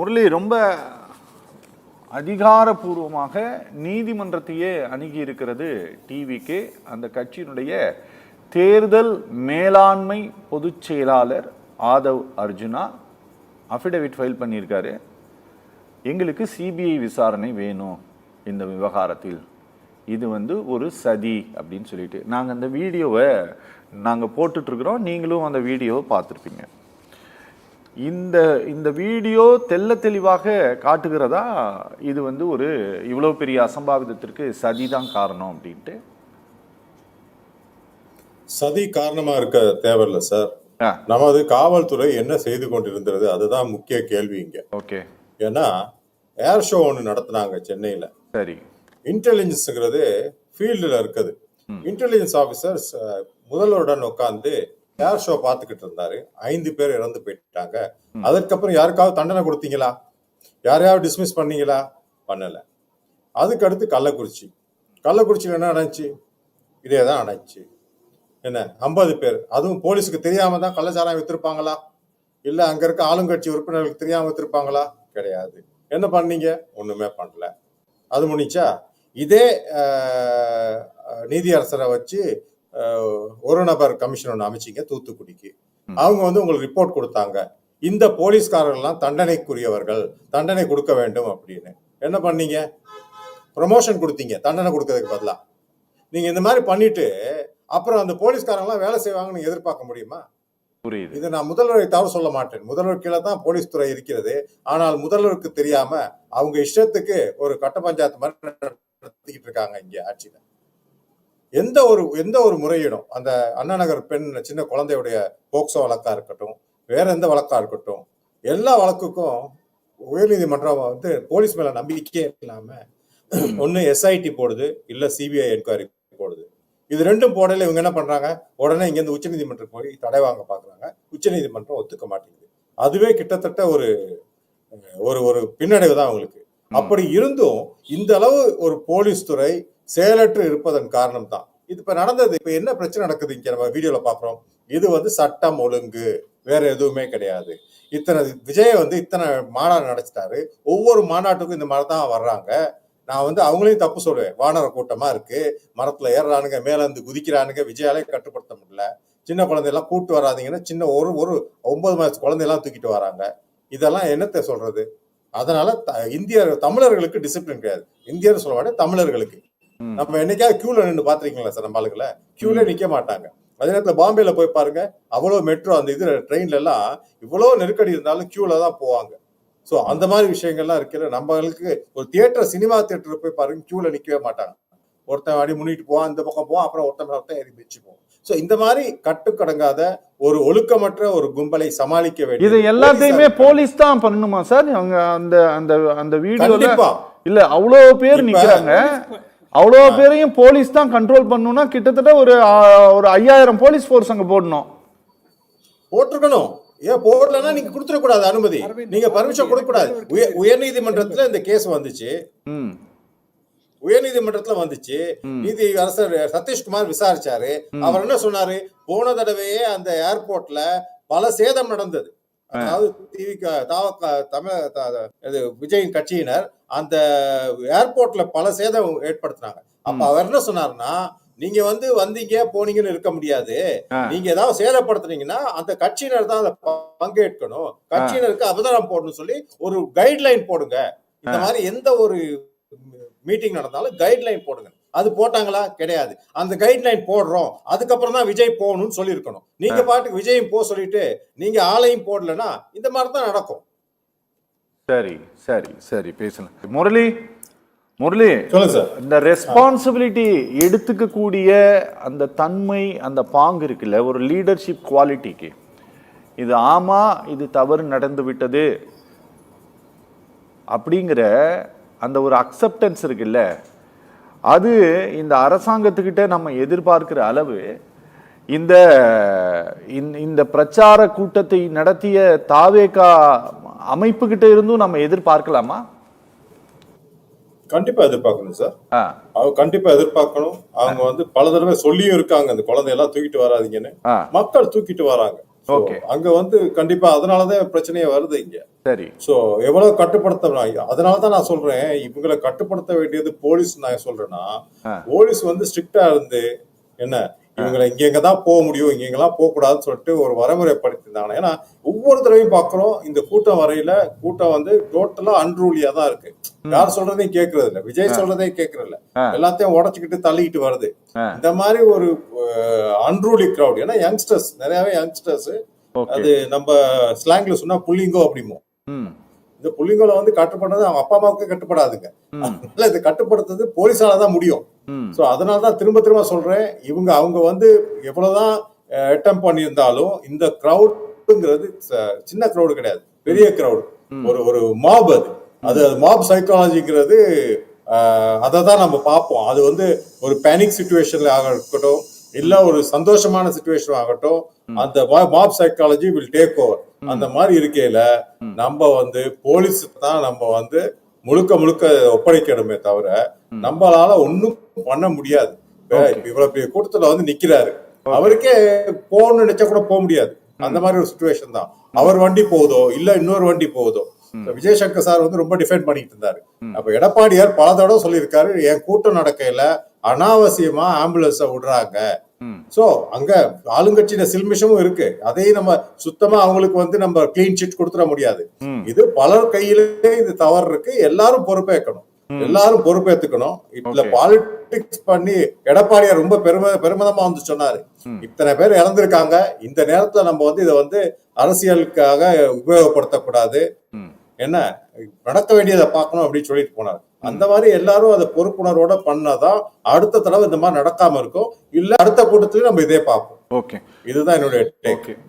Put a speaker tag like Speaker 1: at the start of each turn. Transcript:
Speaker 1: முரளி ரொம்ப அதிகாரப்பூர்வமாக நீதிமன்றத்தையே அணுகி இருக்கிறது டிவிக்கு. அந்த கட்சியினுடைய தேர்தல் மேலாண்மை பொதுச் செயலாளர் ஆதவ் அர்ஜுனா அஃபிடவிட் ஃபைல் பண்ணியிருக்காரு. எங்களுக்கு சிபிஐ விசாரணை வேணும் இந்த விவகாரத்தில், இது ஒரு சதி அப்படின்னு சொல்லிட்டு நாங்கள் அந்த வீடியோவை நாங்கள் போட்டுட்ருக்குறோம். நீங்களும் அந்த வீடியோவை பார்த்துருப்பீங்க. இந்த வீடியோ தெல்ல தெளிவாக காட்டுகிறதா இது ஒரு இவ்வளோ பெரிய அசம்பாவிதத்திற்கு சதி தான் காரணம் அப்படின்ட்டு.
Speaker 2: சதி காரணமா இருக்க தேவையில்லை சார். நமது காவல்துறை என்ன செய்து கொண்டிருந்தது அதுதான் முக்கிய கேள்வி இங்க.
Speaker 1: ஓகே.
Speaker 2: ஏன்னா ஏர் ஷோ ஒன்று நடத்தினாங்க சென்னையில.
Speaker 1: சரி.
Speaker 2: இன்டெலிஜென்ஸ்ங்கிறது ஃபீல்டில் இருக்குது. இன்டெலிஜென்ஸ் ஆஃபீஸர்ஸ் முதல்வருடன் உட்காந்து ஏர் ஷோ பார்த்துக்கிட்டு இருந்தாரு. 5 பேர் இறந்து போயிட்டாங்க. அதுக்கப்புறம் யாருக்காவது தண்டனை கொடுத்தீங்களா? யாரையாவது டிஸ்மிஸ் பண்ணீங்களா? பண்ணல. அதுக்கு அடுத்து கள்ளக்குறிச்சியில் என்ன நடந்துச்சு? இதே தான் நடந்துச்சு. என்ன 50 பேர், அதுவும் போலீஸுக்கு தெரியாம தான் கள்ளச்சாராயம் வித்திருப்பாங்களா? இல்ல அங்க இருக்க ஆளுங்கட்சி உறுப்பினர்களுக்கு தெரியாம வித்திருப்பாங்களா? கிடையாது. என்ன பண்ணீங்க? ஒண்ணுமே பண்ணல. அது முடிச்சா இதே நீதியரசரை வச்சு ஒரு நபர் கமிஷன் ஒன்று அமைச்சிங்க தூத்துக்குடிக்கு. அவங்க உங்களுக்கு ரிப்போர்ட் கொடுத்தாங்க, இந்த போலீஸ்காரர்கள்லாம் தண்டனைக்குரியவர்கள், தண்டனை கொடுக்க வேண்டும் அப்படின்னு. என்ன பண்ணீங்க? ப்ரமோஷன் கொடுத்தீங்க தண்டனை கொடுக்கறதுக்கு பதிலா. நீங்க இந்த மாதிரி பண்ணிட்டு அப்புறம் அந்த போலீஸ்காரங்களாம் வேலை செய்வாங்கன்னு எதிர்பார்க்க முடியுமா?
Speaker 1: புரியுது.
Speaker 2: இது நான் முதல்வரை தவறு சொல்ல மாட்டேன். முதல்வர் கீழே தான் போலீஸ் துறை இருக்கிறது. ஆனால் முதல்வருக்கு தெரியாம அவங்க இஷ்டத்துக்கு ஒரு கட்ட பஞ்சாயத்து மாதிரி நடத்திக்கிட்டு இருக்காங்க இங்க ஆட்சியில. எந்த ஒரு முறையீடும், அந்த அண்ணா நகர் பெண் சின்ன குழந்தையுடைய போக்சோ வழக்கா இருக்கட்டும், வேற எந்த வழக்கா இருக்கட்டும், எல்லா வழக்குக்கும் உயர்நீதிமன்றம் போலீஸ் மேல நம்பிக்கையே இல்லாம ஒன்னு எஸ்ஐடி போடுது, இல்ல சிபிஐ என்கொயரி போடுது. இது ரெண்டும் போடல. இவங்க என்ன பண்றாங்க? உடனே இங்க இருந்து உச்சநீதிமன்றம் போய் தடை வாங்க பாக்குறாங்க. உச்சநீதிமன்றம் ஒத்துக்க மாட்டேங்குது. அதுவே கிட்டத்தட்ட ஒரு ஒரு பின்னடைவு தான் அவங்களுக்கு. அப்படி இருந்தும் இந்த அளவு ஒரு போலீஸ் துறை செயலற்று இருப்பதன் காரணம் தான் இது இப்ப நடந்தது. இப்ப என்ன பிரச்சனை நடக்குது இங்க நம்ம வீடியோல பாக்குறோம். இது சட்டம் ஒழுங்கு, வேற எதுவுமே கிடையாது. விஜய் இத்தனை மாநாடு நடத்திட்டாரு. ஒவ்வொரு மாநாட்டுக்கும் இந்த மாதிரி தான் வர்றாங்க. நான் அவங்களையும் தப்பு சொல்லுவேன். வானர கூட்டமா இருக்கு, மரத்துல ஏறானுங்க, மேல இருந்து குதிக்கிறானுங்க, விஜயாலே கட்டுப்படுத்த முடியல. சின்ன குழந்தையெல்லாம் கூட்டு வராதிங்கன்னா சின்ன ஒரு 9 மாசத்து குழந்தையெல்லாம் தூக்கிட்டு வராங்க. இதெல்லாம் என்னத்தை சொல்றது? அதனால தமிழர்களுக்கு டிசிப்ளின் கிடையாது. இந்தியர் சொல்ல மாட்டேன், தமிழர்களுக்கு. நம்ம என்னைக்காவது கியூல நின்று பாத்திருக்கீங்களா சார்? நம்ம ஆளுகளை கியூல நிக்க மாட்டாங்க. அதே நேரத்துல பாம்பேல போய் பாருங்க, அவ்வளவு மெட்ரோ அந்த ட்ரெயின்ல எல்லாம் இவ்வளவு நெருக்கடி இருந்தாலும் கியூல தான் போவாங்க. சோ அந்த மாதிரி விஷயங்கள்லாம் இருக்கிற நம்மளுக்கு ஒரு தியேட்டர், சினிமா தியேட்டர் போய் பாருங்க, கியூல நிக்கவே மாட்டாங்க. ஒருத்தன் அடி முன்னிட்டு போவான், இந்த பக்கம் போவான், அப்புறம் ஒருத்தன் ஏறி வச்சு போவோம். சோ இந்த மாதிரி கட்டுக்கடங்காத ஒரு ஒழுக்கமற்ற ஒரு கும்பலை சமாளிக்க வேண்டிய
Speaker 1: இது எல்லாத்தையுமே போலீஸ் தான் பண்ணணுமா சார்? அவங்க அந்த வீடியோல இல்ல அவ்வளவு பேர் நிக்கிறாங்க, அவ்வளவு பேரையும் போலீஸ் தான் கண்ட்ரோல் பண்ணணும்னா கிட்டத்தட்ட ஒரு 5000 போலீஸ் ஃபோர்ஸ் அங்க
Speaker 2: போட்டிருக்கணும். ஏன் போடலன்னா நீங்க கொடுத்துடக்கூடாது அனுமதி, நீங்க பர்மிஷன் கொடுக்க கூடாது. உயர்நீதிமன்றத்துல இந்த கேஸ் வந்துச்சு. உயர்நீதிமன்றத்துல வந்துச்சு. நீதி அரசர் சதீஷ்குமார் விசாரிச்சாரு. அவர் என்ன சொன்னாரு? போன தடவையே அந்த ஏர்போர்ட்ல பல சேதம் நடந்தது. அதாவது விஜயின் கட்சியினர் அந்த ஏர்போர்ட்ல பல சேதம் ஏற்படுத்தினாங்க. அப்ப அவர் என்ன சொன்னாருன்னா, நீங்க வந்தீங்க போனீங்கன்னு இருக்க முடியாது. நீங்க ஏதாவது சேதப்படுத்துனீங்கன்னா அந்த கட்சியினர் தான் அதை பங்கேற்கணும், கட்சியினருக்கு அபதாரம் போடணும்னு சொல்லி ஒரு கைட்லைன் போடுங்க. இந்த மாதிரி எந்த ஒரு மீட்டிங் நடந்தாலும் கைட்லைன் போடுங்க. அது போட்டாங்களா? கிடையாது. அந்த கைட்லைன் போடுறோம், அதுக்கப்புறம் தான் விஜய் போகணும்னு சொல்லி இருக்கணும். நீங்க பாட்டுக்கு விஜயும் போ சொல்லிட்டு நீங்க ஆளையும் போடலன்னா இந்த மாதிரி தான் நடக்கும்.
Speaker 1: சரி சரி சரி பேசலாம். முரளி இந்த ரெஸ்பான்சிபிலிட்டி எடுத்துக்க கூடிய அந்த தன்மை, அந்த பாங்கு இருக்குல்ல, ஒரு லீடர்ஷிப் குவாலிட்டிக்கு, இது ஆமா இது தவறு நடந்து விட்டது அப்படிங்கிற அந்த ஒரு அக்செப்டன்ஸ் இருக்குல்ல, அது இந்த அரசாங்கத்துக்கிட்ட நம்ம எதிர்பார்க்கிற அளவு இந்த பிரச்சார கூட்டத்தை நடத்திய தாவேகா அமைப்புகிட்ட இருந்தும் நம்ம எதிர்பார்க்கலாமா?
Speaker 2: கண்டிப்பா எதிர்பார்க்கணும் சார். அவங்க கண்டிப்பா எதிர்பார்க்கணும். அவங்க பல தடவை சொல்லியும் இருக்காங்க, அந்த குழந்தையெல்லாம் தூக்கிட்டு வராதீங்கன்னு. மக்கள் தூக்கிட்டு வராங்க.
Speaker 1: ஓகே.
Speaker 2: அங்க வந்து கண்டிப்பா அதனாலதான் பிரச்சனையே வருது இங்க.
Speaker 1: சரி.
Speaker 2: சோ எவ்வளவு கட்டுப்படுத்த, அதனாலதான் நான் சொல்றேன் இவங்களை கட்டுப்படுத்த வேண்டியது போலீஸ். நான் சொல்றேன்னா போலீஸ் வந்து ஸ்ட்ரிக்டா இருந்து என்ன இவங்களை இங்கதான் போக முடியும், இங்கெல்லாம் போக கூடாதுன்னு சொல்லிட்டு ஒரு வரைமுறைப்படுத்திருந்தாங்க. ஏன்னா ஒவ்வொரு தடவையும் பாக்குறோம் இந்த கூட்டம் வரையில கூட்டம் வந்து டோட்டலா அன்ரூலியா தான் இருக்கு. யார் சொல்றதையும் கேட்கறது இல்ல, விஜய் சொல்றதையும் கேட்கறது இல்ல, எல்லாத்தையும் உடச்சுக்கிட்டு தள்ளிக்கிட்டு வருது. இந்த மாதிரி ஒரு அன்ரூலி கிரௌட். ஏன்னா யங்ஸ்டர்ஸ், நிறையவே யங்ஸ்டர்ஸ், அது நம்ம ஸ்லாங்ல சொன்னா புள்ளிங்கோ அப்படிமோ. இந்த புள்ளிங்கோல வந்து கட்டுப்படுறது அவங்க அப்பா அம்மாவுக்கு கட்டுப்படாதுங்க. அதனால இது கட்டுப்படுத்துறது போலீஸால தான் முடியும். சோ அதனாலதான் திரும்ப திரும்ப சொல்றேன், அவங்க வந்து எவ்வளவுதான் அட்டெம்ப்ட் பண்ணியிருந்தாலும் இந்த கிரௌடுங்கிறது சின்ன கிரௌடு கிடையாது, பெரிய கிரௌடு, ஒரு மாப். அது மாப் சைக்காலஜிங்கிறது அதை தான் நம்ம பார்ப்போம். அது வந்து ஒரு பேனிக் சிச்சுவேஷன்ல இருக்கட்டும், இல்ல ஒரு சந்தோஷமான சிச்சுவேஷன் ஆகட்டும், அந்த mop psychology will take over. அந்த மாதிரி இருக்கையில நம்ம வந்து போலீஸ் தான் நம்ம வந்து முழுக்க முழுக்க ஒப்படைக்கணுமே தவிர நம்மளால ஒண்ணும் பண்ண முடியாது. இவ்வளவு பெரிய கூட்டத்துல வந்து நிக்கிறாரு, அவருக்கே போகணும்னு நினைச்சா கூட போக முடியாது. அந்த மாதிரி ஒரு சிச்சுவேஷன் தான். அவர் வண்டி போகுதோ இல்ல இன்னொரு வண்டி போகுதோ. விஜய் சங்கர் சார் வந்து ரொம்ப டிஃபெண்ட் பண்ணிட்டு இருந்தாரு. அப்ப எடப்பாடியார் பல தடவை சொல்லியிருக்காரு, என் கூட்டம் நடக்கையில அனாவசியமா ஆம்புலன்ஸ விடுறாங்க. சோ அங்க ஆளுங்கட்சியில சில்மிஷமும் இருக்கு, அதையும் நம்ம சுத்தமா அவங்களுக்கு வந்து நம்ம கிளீன் சிட் கொடுத்துட முடியாது. இது பலர் கையிலே இது தவறு இருக்கு, எல்லாரும் பொறுப்பேற்கணும், எல்லாரும் பொறுப்பேற்றுக்கணும். இதுல பாலிடிக்ஸ் பண்ணி எடப்பாடியார் ரொம்ப பெருமிதமா வந்து சொன்னாரு, இத்தனை பேர் இறந்திருக்காங்க, இந்த நேரத்துல நம்ம வந்து இதை வந்து அரசியலுக்காக உபயோகப்படுத்தக்கூடாது, என்ன நடக்க வேண்டியதை பார்க்கணும் அப்படின்னு சொல்லிட்டு போனாரு. அந்த மாதிரி எல்லாரும் அதை பொறுப்புணர்வோட பண்ணாதான் அடுத்த தடவை இந்த மாதிரி நடக்காம இருக்கும். இல்ல அடுத்த கூட்டத்திலயும் நம்ம இதே பார்ப்போம்.
Speaker 1: ஓகே,
Speaker 2: இதுதான் என்னுடைய டேக்.